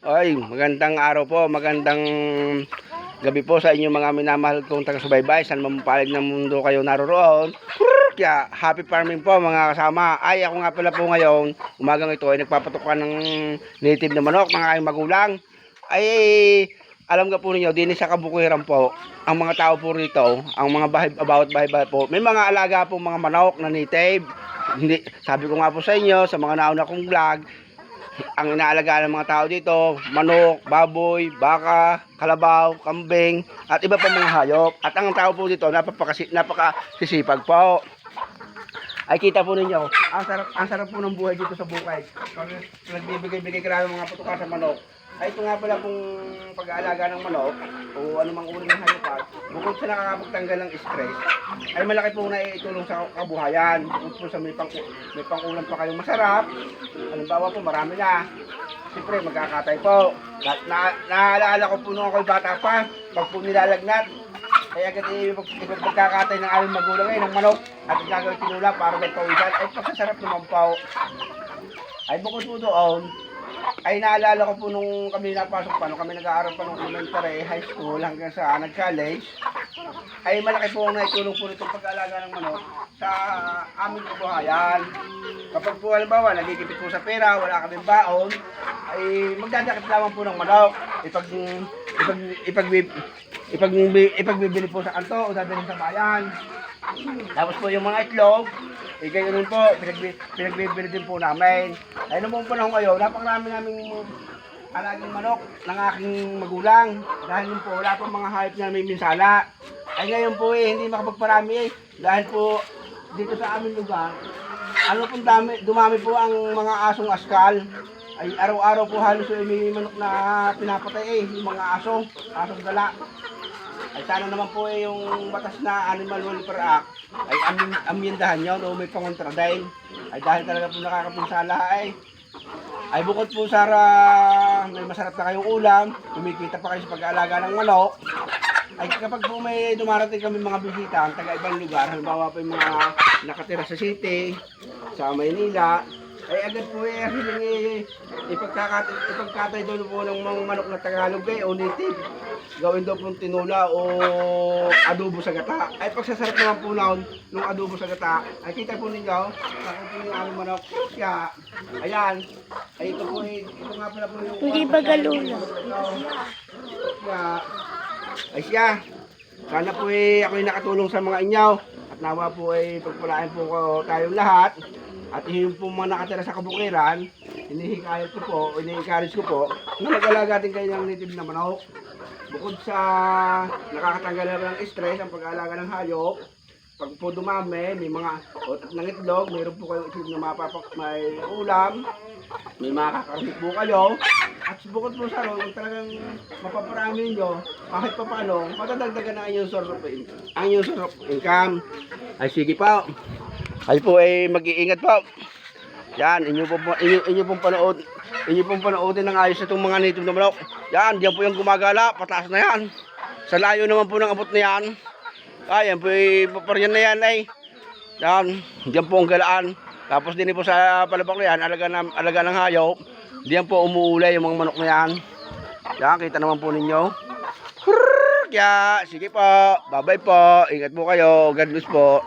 Ay, magandang araw po, magandang gabi po sa inyong mga minamahal kong taga-subaybay. Saan mamupalig ng mundo kayo naroroon. Kaya, happy farming po mga kasama. Ay, ako nga pala po ngayon, umagang ito ay nagpapatukan ng native na manok, mga aking magulang. Ay, alam nga po ninyo, din sa Kabukiran po, ang mga tao po rito, ang mga bahay po, may mga alaga po mga manok na native. Hindi, sabi ko nga po sa inyo, sa mga nauna kong vlog, ang inaalagaan ng mga tao dito, manok, baboy, baka, kalabaw, kambing, at iba pa mga hayop. At ang tao po dito, napakasisipag po. Ay kita po ninyo, ang sarap po ng buhay dito sa bukid. Pag nagbibigay-bigay ka ng mga putukan sa manok, ay ito nga pala pong pag-aalaga ng manok o anumang uri ng hayop, bukod sa nakakapagtanggal ng stress, ay malaki po na itulong sa kabuhayan. Bukod po sa may pangulam pa kayong masarap, halimbawa po marami na, siyempre magkakatay po. Naalala ko po nung ako'y bata pa, pag po nilalagnat, ay agad ipagkakatay ng aming magulang ng manok at gagawin tinula para may pawisan. Ay pasasarap naman po. Ay bukod po doon, ay naalala ko po nung kami napasok pa, nung kami nag-aaral pa nung elementary, high school hanggang sa nag-college, ay malaki po ang naitulong po nitong pag-aalaga ng manok sa aming kabuhayan. Kapag po halimbawa, nagigipit po sa pera, wala kaming baon, ay magdadakip lamang po ng manok. Ipagbibili po sa kanto o dadalhin sa bayan. Tapos po yung mga itlog, ganyan po, pinagbibili din po namin. Ay naman po na ngayon, napakarami naming alagang manok ng aking magulang. Dahil yun po, wala po mga hayop na may minsala. Ay ngayon po hindi makapagparami dahil po dito sa aming lugar, dumami po ang mga asong askal. Ay araw-araw po halos may manok na pinapatay yung mga asong gala. Ay sana naman po yung batas na Animal Welfare Act ay amyendahan nyo o may pangontra dahil ay dahil talaga po nakakapinsala ay bukod po sa may masarap na kayong ulam, kumikita pa kayo sa pag-aalaga ng manok. Ay kapag po may dumarating kami mga bisita ang taga-ibang lugar, halimbawa po yung mga nakatira sa city, sa Maynila, ay agad po ipagkatay doon po ng mga manok na Tagalog o native. Gawin daw pong tinula o adobo sa gata. Ay pagsasarap naman po nung adobo sa gata, ay kita po ninyo, bakit po yung aming manok. Kaya, ayan, ay ito nga pala po yung Hindi ba galula? Kaya, ay siya, sana po ako'y nakatulong sa mga inyaw at nawa po pagpalain po tayong lahat. At yung po mga nakatira sa Kabukiran, inihikayat ko po na mag-alaga din kayo ng native na manok. Bukod sa nakakatanggal ng stress ang pag-aalaga ng hayop, pag po dumami, may mga ng itlog, mayroon po kayong itlog na may ulam, may makakakarmit po kayo. At bukod po sa yung talagang mapaparami nyo, kahit pa paano, matadagdagan ang inyong source of income. Ay sige po. Ay po mag-iingat po. Yan, inyo pong panoodin ng ayos itong mga native na manok. Yan, diyan po yung gumagala, pataas na yan. Sa layo naman po ng abot na yan. Ayan po paparyan na yan Yan, diyan po ang galaan. Tapos din po sa palabak na yan, alaga ng hayop. Diyan po umuulay yung mga manok na yan. Yan, kita naman po ninyo. Kaya, sige po, bye bye po. Ingat po kayo, God bless po.